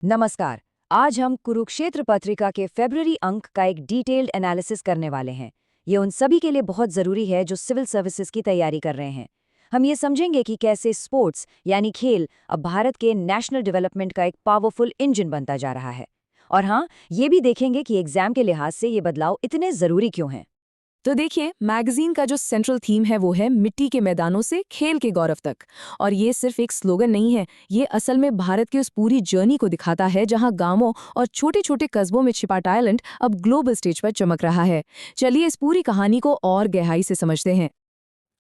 नमस्कार। आज हम कुरुक्षेत्र पत्रिका के फरवरी अंक का एक डिटेल्ड एनालिसिस करने वाले हैं। ये उन सभी के लिए बहुत ज़रूरी है जो सिविल सर्विसेज की तैयारी कर रहे हैं। हम ये समझेंगे कि कैसे स्पोर्ट्स यानी खेल अब भारत के नेशनल डेवलपमेंट का एक पावरफुल इंजन बनता जा रहा है। और हाँ, ये भी देखेंगे कि एग्जाम के लिहाज से ये बदलाव इतने ज़रूरी क्यों हैं। तो देखिए, मैगजीन का जो सेंट्रल थीम है वो है मिट्टी के मैदानों से खेल के गौरव तक। और ये सिर्फ एक स्लोगन नहीं है, ये असल में भारत की उस पूरी जर्नी को दिखाता है जहां गांवों और छोटे छोटे कस्बों में छिपा टैलेंट अब ग्लोबल स्टेज पर चमक रहा है। चलिए इस पूरी कहानी को और गहराई से समझते हैं।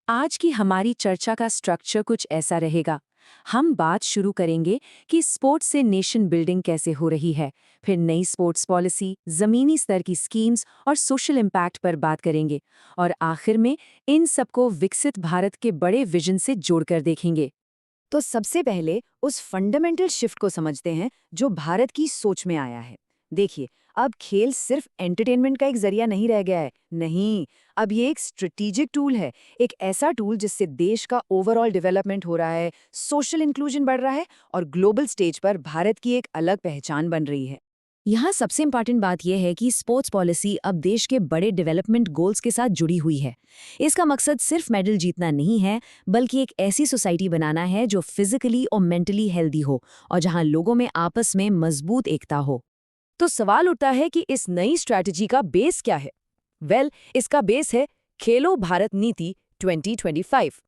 आज की हमारी चर्चा का स्ट्रक्चर कुछ ऐसा रहेगा। हम बात शुरू करेंगे कि स्पोर्ट्स से नेशन बिल्डिंग कैसे हो रही है, फिर नई स्पोर्ट्स पॉलिसी, जमीनी स्तर की स्कीम्स और सोशल इम्पैक्ट पर बात करेंगे, और आखिर में इन सबको विकसित भारत के बड़े विजन से जोड़कर देखेंगे। तो सबसे पहले उस फंडामेंटल शिफ्ट को समझते हैं जो भारत की सोच में आया है। देखिए, अब खेल सिर्फ एंटरटेनमेंट का एक जरिया नहीं रह गया है। नहीं, अब ये एक स्ट्रेटेजिक टूल है। एक ऐसा टूल जिससे देश का ओवरऑल डेवलपमेंट हो रहा है, सोशल इंक्लूजन बढ़ रहा है और ग्लोबल स्टेज पर भारत की एक अलग पहचान बन रही है। यहाँ सबसे इम्पॉर्टेंट बात यह है कि स्पोर्ट्स पॉलिसी अब देश के बड़े डेवलपमेंट गोल्स के साथ जुड़ी हुई है। इसका मकसद सिर्फ मेडल जीतना नहीं है, बल्कि एक ऐसी सोसाइटी बनाना है जो फिजिकली और मेंटली हेल्दी हो और जहाँ लोगों में आपस में मजबूत एकता हो। तो सवाल उठता है कि इस नई स्ट्रैटेजी का बेस क्या है? इसका बेस है खेलो भारत नीति 2025।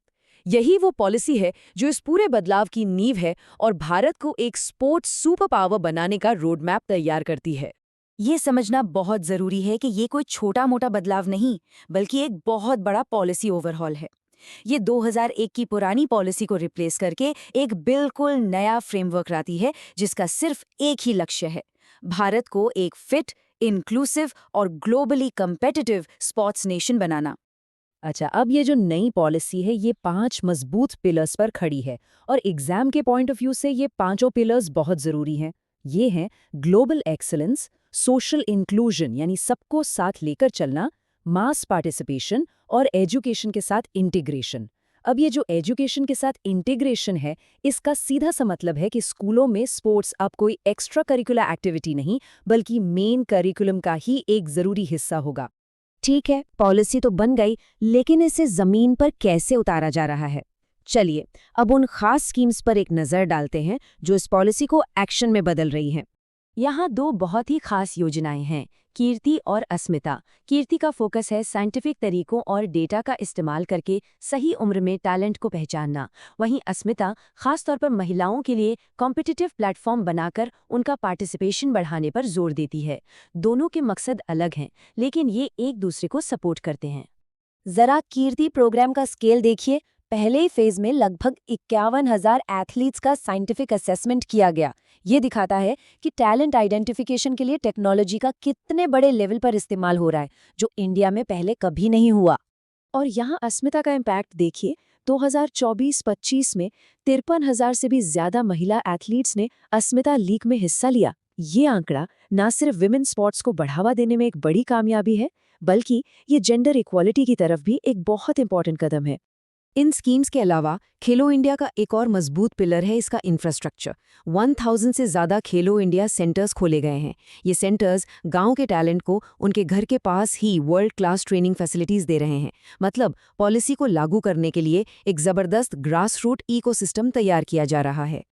यही वो पॉलिसी है जो इस पूरे बदलाव की नींव है और भारत को एक स्पोर्ट्स सुपर पावर बनाने का रोड मैप तैयार करती है। ये समझना बहुत जरूरी है कि ये कोई छोटा मोटा बदलाव नहीं, बल्कि एक बहुत बड़ा पॉलिसी ओवरहॉल है। ये 2001 की पुरानी पॉलिसी को रिप्लेस करके एक बिल्कुल नया फ्रेमवर्क लाती है, जिसका सिर्फ एक ही लक्ष्य है, भारत को एक फिट, इंक्लूसिव और ग्लोबली कम्पिटिटिव स्पोर्ट्स नेशन बनाना। अच्छा, अब ये जो नई पॉलिसी है ये 5 मजबूत पिलर्स पर खड़ी है और एग्जाम के पॉइंट ऑफ व्यू से ये पांचों पिलर्स बहुत ज़रूरी हैं। ये हैं ग्लोबल एक्सीलेंस, सोशल इंक्लूजन यानी सबको साथ लेकर चलना, मास पार्टिसिपेशन और एजुकेशन के साथ इंटीग्रेशन। अब ये जो एजुकेशन के साथ इंटीग्रेशन है, इसका सीधा सा मतलब है कि स्कूलों में स्पोर्ट्स अब कोई एक्स्ट्रा करिकुलर एक्टिविटी नहीं, बल्कि मेन करिकुलम का ही एक ज़रूरी हिस्सा होगा। ठीक है, पॉलिसी तो बन गई, लेकिन इसे जमीन पर कैसे उतारा जा रहा है? चलिए, अब उन खास स्कीम्स पर एक नज़र डालते हैं जो इस पॉलिसी को एक्शन में बदल रही हैं। यहाँ दो बहुत ही खास योजनाएं हैं, कीर्ति और अस्मिता। कीर्ति का फोकस है साइंटिफिक तरीकों और डेटा का इस्तेमाल करके सही उम्र में टैलेंट को पहचानना। वहीं अस्मिता खासतौर पर महिलाओं के लिए कॉम्पिटिटिव प्लेटफॉर्म बनाकर उनका पार्टिसिपेशन बढ़ाने पर जोर देती है। दोनों के मकसद अलग हैं, लेकिन ये एक दूसरे को सपोर्ट करते हैं। जरा कीर्ति प्रोग्राम का स्केल देखिए। पहले ही फेज में लगभग 51,000 एथलीट्स का साइंटिफिक असेसमेंट किया गया। ये दिखाता है कि टैलेंट आइडेंटिफिकेशन के लिए टेक्नोलॉजी का कितने बड़े लेवल पर इस्तेमाल हो रहा है, जो इंडिया में पहले कभी नहीं हुआ। और यहाँ अस्मिता का इम्पैक्ट देखिए। 2024-25 में 53,000 से भी ज्यादा महिला एथलीट्स ने अस्मिता लीग में हिस्सा लिया। ये आंकड़ा न सिर्फ विमेन स्पोर्ट्स को बढ़ावा देने में एक बड़ी कामयाबी है, बल्कि ये जेंडर इक्वालिटी की तरफ भी एक बहुत इंपॉर्टेंट कदम है। इन स्कीम्स के अलावा खेलो इंडिया का एक और मजबूत पिलर है इसका इंफ्रास्ट्रक्चर। 1000 से ज़्यादा खेलो इंडिया सेंटर्स खोले गए हैं। ये सेंटर्स गांव के टैलेंट को उनके घर के पास ही वर्ल्ड क्लास ट्रेनिंग फैसिलिटीज़ दे रहे हैं। मतलब पॉलिसी को लागू करने के लिए एक ज़बरदस्त ग्रास रूट इकोसिस्टम तैयार किया जा रहा है।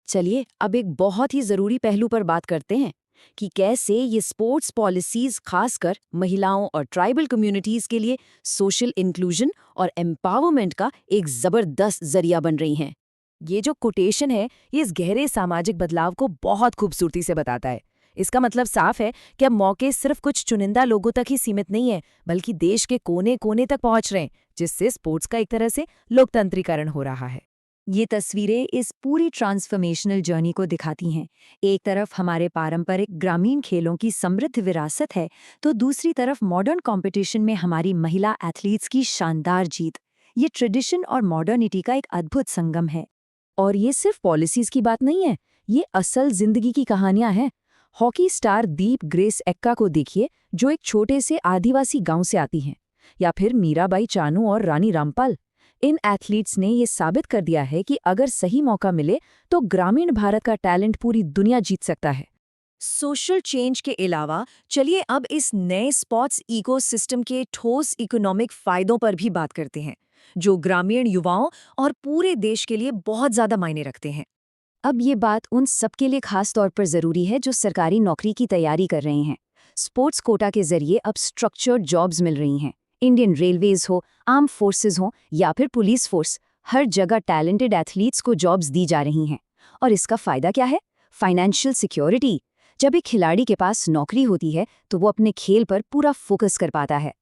चलिए, अब एक बहुत ही ज़रूरी पहलू पर बात करते हैं कि कैसे ये स्पोर्ट्स पॉलिसीज खासकर महिलाओं और ट्राइबल कम्युनिटीज के लिए सोशल इंक्लूजन और एम्पावरमेंट का एक जबरदस्त जरिया बन रही हैं। ये जो कोटेशन है, ये इस गहरे सामाजिक बदलाव को बहुत खूबसूरती से बताता है। इसका मतलब साफ है कि अब मौके सिर्फ कुछ चुनिंदा लोगों तक ही सीमित नहीं है, बल्कि देश के कोने कोने तक पहुंच रहे हैं, जिससे स्पोर्ट्स का एक तरह से लोकतंत्रीकरण हो रहा है। ये तस्वीरें इस पूरी ट्रांसफॉर्मेशनल जर्नी को दिखाती हैं। एक तरफ हमारे पारंपरिक ग्रामीण खेलों की समृद्ध विरासत है, तो दूसरी तरफ मॉडर्न कंपटीशन में हमारी महिला एथलीट्स की शानदार जीत। ये ट्रेडिशन और मॉडर्निटी का एक अद्भुत संगम है। और ये सिर्फ पॉलिसीज की बात नहीं है, ये असल जिंदगी की कहानियां हैं। हॉकी स्टार दीप ग्रेस एक्का को देखिए, जो एक छोटे से आदिवासी गांव से आती हैं, या फिर मीराबाई चानू और रानी रामपाल। इन एथलीट्स ने ये साबित कर दिया है कि अगर सही मौका मिले तो ग्रामीण भारत का टैलेंट पूरी दुनिया जीत सकता है। सोशल चेंज के अलावा चलिए अब इस नए स्पोर्ट्स इकोसिस्टम के ठोस इकोनॉमिक फायदों पर भी बात करते हैं, जो ग्रामीण युवाओं और पूरे देश के लिए बहुत ज्यादा मायने रखते हैं। अब ये बात उन सबके लिए खास तौर पर ज़रूरी है जो सरकारी नौकरी की तैयारी कर रहे हैं। स्पोर्ट्स कोटा के जरिए अब स्ट्रक्चर्ड जॉब्स मिल रही हैं। इंडियन रेलवेज हो, आर्म फोर्सेस हो या फिर पुलिस फोर्स, हर जगह टैलेंटेड एथलीट्स को जॉब्स दी जा रही हैं। और इसका फ़ायदा क्या है? Financial security. जब एक खिलाड़ी के पास नौकरी होती है तो वो अपने खेल पर पूरा फोकस कर पाता है।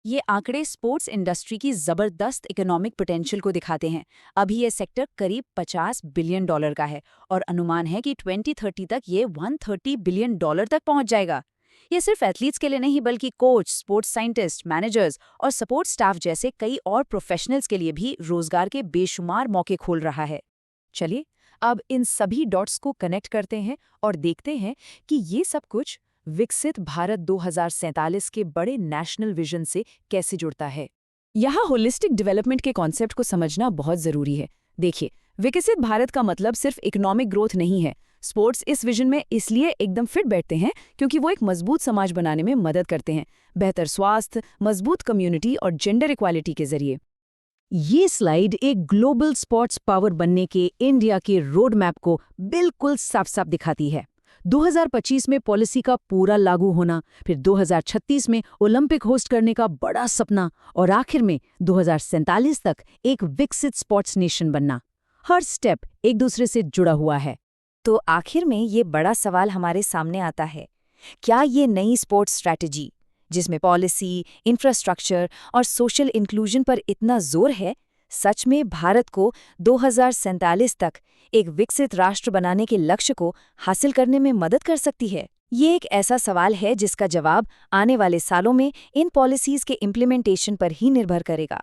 ये आंकड़े स्पोर्ट्स इंडस्ट्री की ज़बरदस्त इकोनॉमिक पोटेंशियल को दिखाते हैं। अभी ये सेक्टर करीब $50 बिलियन का है और अनुमान है कि 2030 तक ये $130 बिलियन तक पहुंच जाएगा। ये सिर्फ एथलीट्स के लिए नहीं बल्कि कोच, स्पोर्ट्स साइंटिस्ट, मैनेजर्स और सपोर्ट स्टाफ जैसे कई और प्रोफेशनल्स के लिए भी रोजगार के बेशुमार मौके खोल रहा है। चलिए अब इन सभी डॉट्स को कनेक्ट करते हैं और देखते हैं कि ये सब कुछ विकसित भारत 2047 के बड़े नेशनल विजन से कैसे जुड़ता है। यहाँ होलिस्टिक डेवलपमेंट के कॉन्सेप्ट को समझना बहुत ज़रूरी है। देखिए, विकसित भारत का मतलब सिर्फ इकोनॉमिक ग्रोथ नहीं है। स्पोर्ट्स इस विजन में इसलिए एकदम फिट बैठते हैं क्योंकि वो एक मजबूत समाज बनाने में मदद करते हैं, बेहतर स्वास्थ्य, मजबूत कम्युनिटी और जेंडर इक्वालिटी के जरिए। ये स्लाइड एक ग्लोबल स्पोर्ट्स पावर बनने के इंडिया के रोड मैप को बिल्कुल साफ-साफ दिखाती है। 2025 में पॉलिसी का पूरा लागू होना, फिर 2036 में ओलंपिक होस्ट करने का बड़ा सपना और आखिर में 2047 तक एक विकसित स्पोर्ट्स नेशन बनना। हर स्टेप एक दूसरे से जुड़ा हुआ है। तो आखिर में ये बड़ा सवाल हमारे सामने आता है, क्या ये नई स्पोर्ट्स स्ट्रैटेजी, जिसमें पॉलिसी, इंफ्रास्ट्रक्चर और सोशल इंक्लूजन पर इतना जोर है, सच में भारत को 2047 तक एक विकसित राष्ट्र बनाने के लक्ष्य को हासिल करने में मदद कर सकती है? ये एक ऐसा सवाल है जिसका जवाब आने वाले सालों में इन पॉलिसीज के इम्प्लीमेंटेशन पर ही निर्भर करेगा।